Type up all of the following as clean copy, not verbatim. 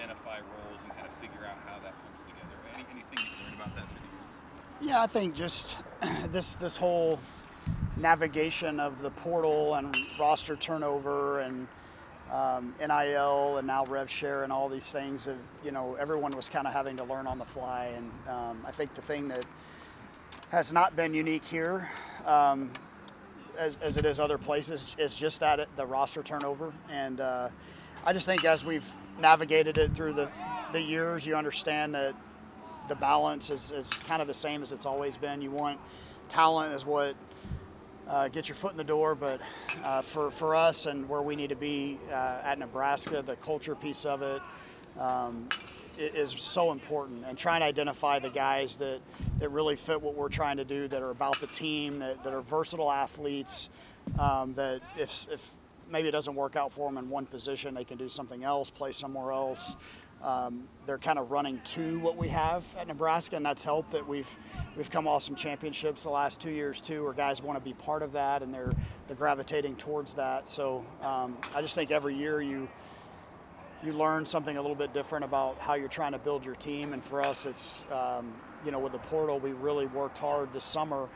identify roles and kind of figure out how that comes together? Anything you learned about that through the years? Yeah, I think just this whole navigation of the portal and roster turnover and NIL and now rev share and all these things that everyone was kind of having to learn on the fly. And I think the thing that has not been unique here, as it is other places, is just that the roster turnover. And I just think as we've navigated it through the years, you understand that the balance is kind of the same as it's always been. You want talent is what get your foot in the door, but for us and where we need to be at Nebraska, the culture piece of it is so important, and trying to identify the guys that really fit what we're trying to do, that are about the team, that are versatile athletes, that if maybe it doesn't work out for them in one position, they can do something else, play somewhere else. They're kind of running to what we have at Nebraska, and that's helped that we've come off some championships the last 2 years too, where guys want to be part of that and they're gravitating towards that. So I just think every year you learn something a little bit different about how you're trying to build your team. And for us, it's with the portal, we really worked hard this summer.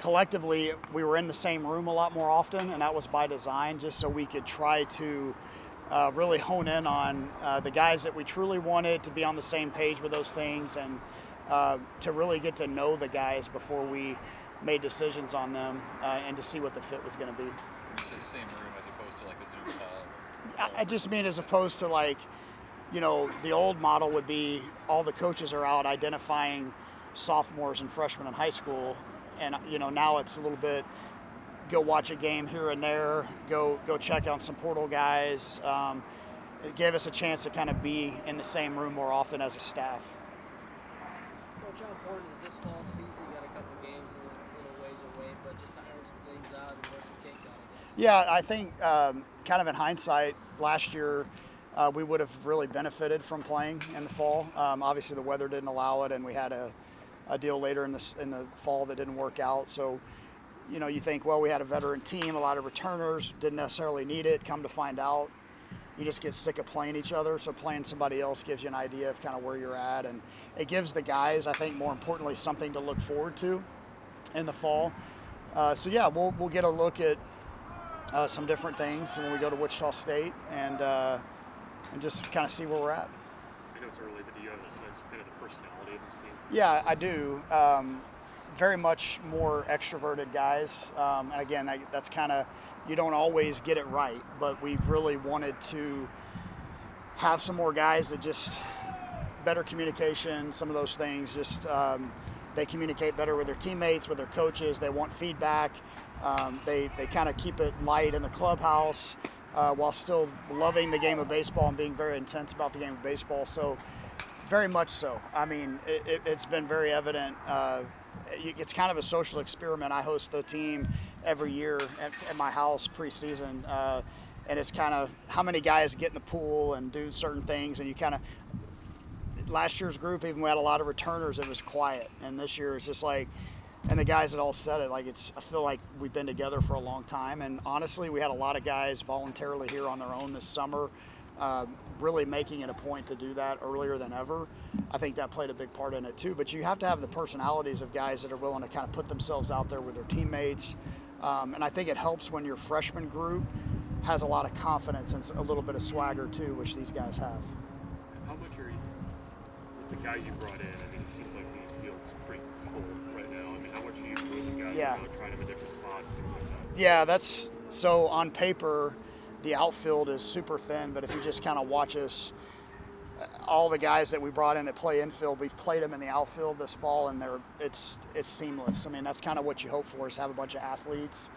Collectively, we were in the same room a lot more often, and that was by design, just so we could try to really hone in on the guys that we truly wanted to be on the same page with those things, and to really get to know the guys before we made decisions on them, and to see what the fit was going to be. When you say same room as opposed to like a Zoom call? I just mean as opposed to the old model would be all the coaches are out identifying sophomores and freshmen in high school, and now it's a little bit go watch a game here and there, go check on some portal guys. It gave us a chance to kind of be in the same room more often as a staff. Coach, how important is this fall season? You got a couple of games a little ways away, but just to iron some things out and work some kinks out of it. Yeah, I think kind of in hindsight, last year we would have really benefited from playing in the fall. Obviously, the weather didn't allow it, and we had a deal later in the fall that didn't work out. So, you think, well, we had a veteran team, a lot of returners, didn't necessarily need it. Come to find out, you just get sick of playing each other. So playing somebody else gives you an idea of kind of where you're at, and it gives the guys, I think, more importantly, something to look forward to in the fall. So yeah, we'll get a look at some different things when we go to Wichita State, and just kind of see where we're at. I know it's early, but do you have a sense of kind of the personality of this team? Yeah, I do. Very much more extroverted guys. And again, that's kind of, you don't always get it right, but we've really wanted to have some more guys that just better communication, some of those things, just they communicate better with their teammates, with their coaches. They want feedback. They kind of keep it light in the clubhouse while still loving the game of baseball and being very intense about the game of baseball. So very much so. I mean, it's been very evident. It's kind of a social experiment. I host the team every year at my house preseason, and it's kind of how many guys get in the pool and do certain things, and you kind of, last year's group, even we had a lot of returners, it was quiet, and this year it's just like, and the guys that all said it, I feel like we've been together for a long time. And honestly, we had a lot of guys voluntarily here on their own this summer, really making it a point to do that earlier than ever. I think that played a big part in it too. But you have to have the personalities of guys that are willing to kind of put themselves out there with their teammates. And I think it helps when your freshman group has a lot of confidence and a little bit of swagger too, which these guys have. How much are you, with the guys you brought in, I mean, it seems like the field's pretty full right now. I mean, how much are you moving guys around, trying them in different spots, things like that? Yeah, that's, so on paper, the outfield is super thin, but if you just kind of watch us, all the guys that we brought in that play infield, we've played them in the outfield this fall, and it's seamless. I mean, that's kind of what you hope for, is have a bunch of athletes.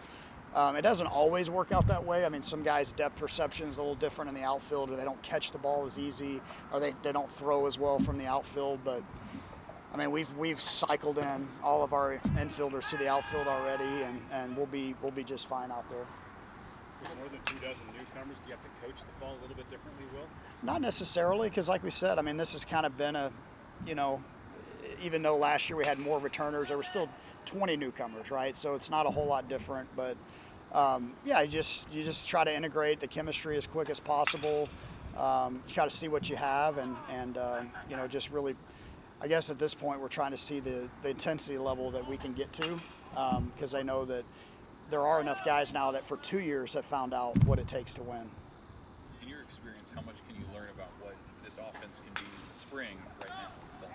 It doesn't always work out that way. I mean, some guys' depth perception is a little different in the outfield, or they don't catch the ball as easy, or they don't throw as well from the outfield. But I mean, we've cycled in all of our infielders to the outfield already, and we'll be just fine out there. With more than 24 newcomers, do you have to coach the ball a little bit differently, Will? Not necessarily, because like we said, I mean, this has kind of been a, even though last year we had more returners, there were still 20 newcomers, right? So it's not a whole lot different, but yeah, you just try to integrate the chemistry as quick as possible. You got to see what you have, and just really, I guess at this point we're trying to see the intensity level that we can get to, because I know that there are enough guys now that for 2 years have found out what it takes to win. In your experience, how much can you learn about what this offense can be in the spring right now?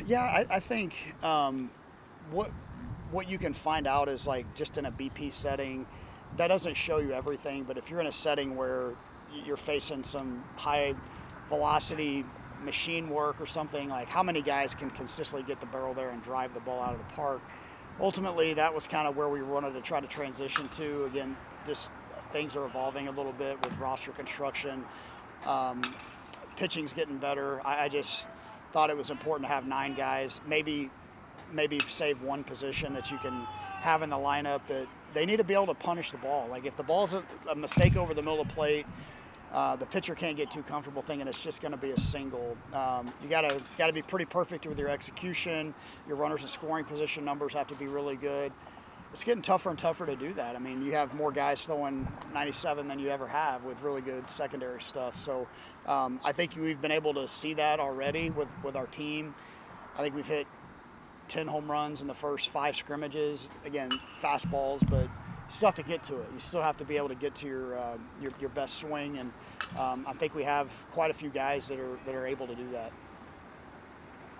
Yeah, I think what you can find out is like just in a BP setting, that doesn't show you everything. But if you're in a setting where you're facing some high velocity machine work or something, like how many guys can consistently get the barrel there and drive the ball out of the park. Ultimately, that was kind of where we wanted to try to transition to. Again, things are evolving a little bit with roster construction. Pitching's getting better. I just thought it was important to have 9 guys, maybe save one position that you can have in the lineup that they need to be able to punish the ball. Like if the ball's a mistake over the middle of the plate, the pitcher can't get too comfortable thinking it's just going to be a single. You gotta be pretty perfect with your execution. Your runners and scoring position numbers have to be really good. It's getting tougher and tougher to do that. I mean, you have more guys throwing 97 than you ever have with really good secondary stuff. So I think we've been able to see that already with our team. I think we've hit 10 home runs in the first 5 scrimmages. Again, fastballs, but you still have to get to it. You still have to be able to get to your best swing, and I think we have quite a few guys that are able to do that.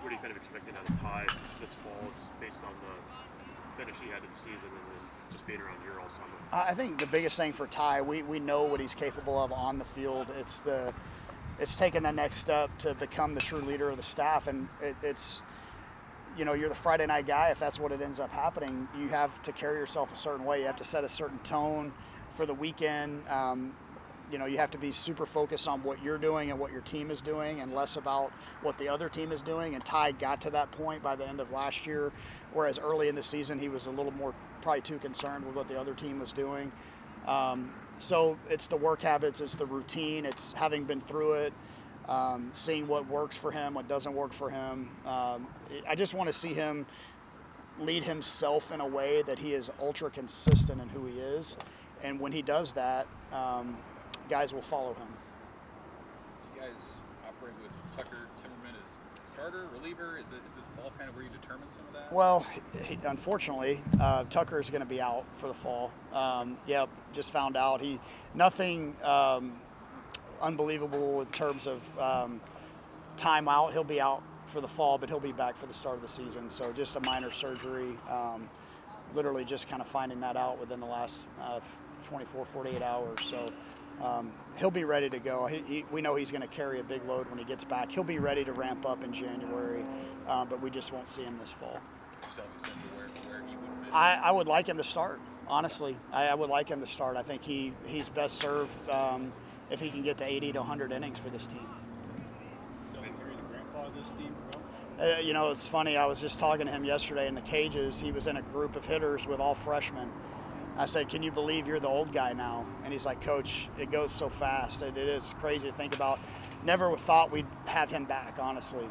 What are you kind of expecting out of Ty this fall, just based on the finish he had in the season and then just being around here all summer? I think the biggest thing for Ty, we know what he's capable of on the field. It's taking the next step to become the true leader of the staff, and it's you're the Friday night guy. If that's what it ends up happening, you have to carry yourself a certain way. You have to set a certain tone for the weekend. You have to be super focused on what you're doing and what your team is doing, and less about what the other team is doing. And Ty got to that point by the end of last year, whereas early in the season he was a little more probably too concerned with what the other team was doing. So it's the work habits, it's the routine, it's having been through it, seeing what works for him, what doesn't work for him. I just want to see him lead himself in a way that he is ultra consistent in who he is. And when he does that, guys will follow him. Do you guys operate with Tucker Timmerman as starter, reliever? Is this ball kind of where you determine some of that? Well, unfortunately, Tucker is going to be out for the fall. Just found out. Nothing unbelievable in terms of time out. He'll be out for the fall, but he'll be back for the start of the season. So just a minor surgery. Literally just kind of finding that out within the last 24, 48 hours. So he'll be ready to go. We know he's going to carry a big load when he gets back. He'll be ready to ramp up in January, but we just won't see him this fall. Just have a sense of where he would fit. I would like him to start, honestly. I would like him to start. I think he's best served if he can get to 80 to 100 innings for this team. Dylan Carey, the grandpa of this team? It's funny. I was just talking to him yesterday in the cages. He was in a group of hitters with all freshmen. I said, "Can you believe you're the old guy now?" And he's like, "Coach, it goes so fast. It is crazy to think about. Never thought we'd have him back, honestly.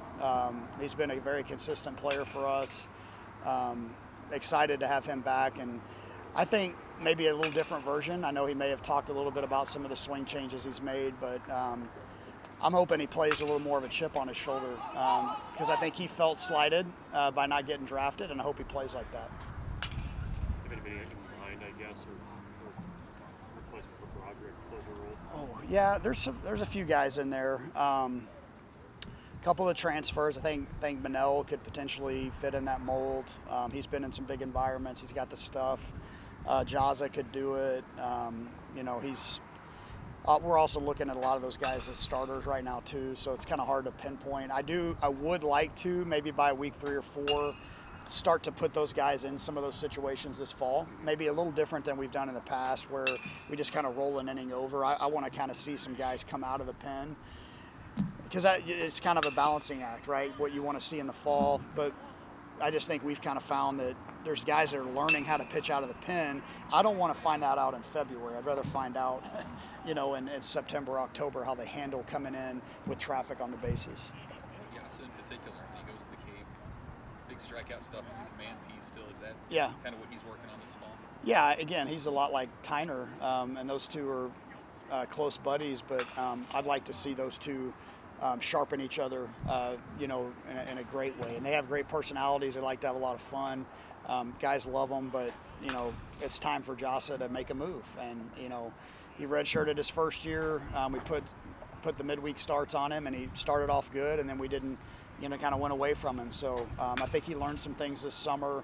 He's been a very consistent player for us. Excited to have him back. And I think maybe a little different version. I know he may have talked a little bit about some of the swing changes he's made, but I'm hoping he plays a little more of a chip on his shoulder because I think he felt slighted by not getting drafted, and I hope he plays like that. Yeah, there's a few guys in there. A couple of transfers. I think Manel could potentially fit in that mold. He's been in some big environments. He's got the stuff. Jasa could do it. We're also looking at a lot of those guys as starters right now too. So it's kind of hard to pinpoint. I would like to maybe by week 3 or 4 start to put those guys in some of those situations this fall. Maybe a little different than we've done in the past where we just kind of roll an inning over. I want to kind of see some guys come out of the pen because it's kind of a balancing act, right? What you want to see in the fall. But I just think we've kind of found that there's guys that are learning how to pitch out of the pen. I don't want to find that out in February. I'd rather find out, in September, October, how they handle coming in with traffic on the bases. Jasa in particular, when he goes to the Cape, big strikeout stuff in the command piece still. Is that kind of what he's working on this fall? Yeah, again, he's a lot like Tyner, and those two are close buddies, but I'd like to see those two sharpen each other, in a great way. And they have great personalities. They like to have a lot of fun. Guys love them, but, it's time for Jasa to make a move. And, he redshirted his first year. We put the midweek starts on him, and he started off good, and then we didn't, kind of went away from him. So I think he learned some things this summer.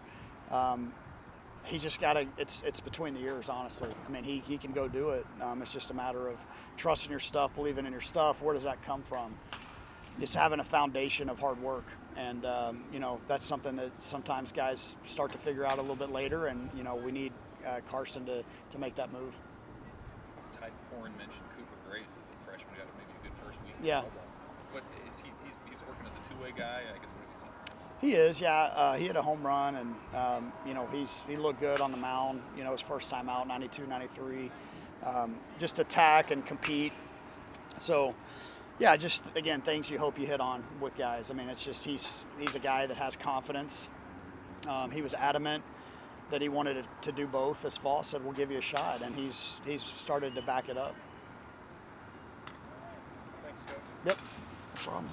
He's just got to, it's between the ears, honestly. I mean, he can go do it. It's just a matter of trusting your stuff, believing in your stuff. Where does that come from? It's having a foundation of hard work. And, that's something that sometimes guys start to figure out a little bit later. And, we need Carson to make that move. Ty Porn mentioned Cooper Grace as a freshman. Got maybe a good first week. Yeah. But is he's working as a two-way guy? I guess what have you seen? He is, yeah. He had a home run, and he looked good on the mound. His first time out, 92, 93. Just attack and compete. So, yeah, just again things you hope you hit on with guys. I mean, it's just he's a guy that has confidence. He was adamant that he wanted to do both this fall. Said we'll give you a shot, and he's started to back it up. Thanks, Coach. Yep. No problem.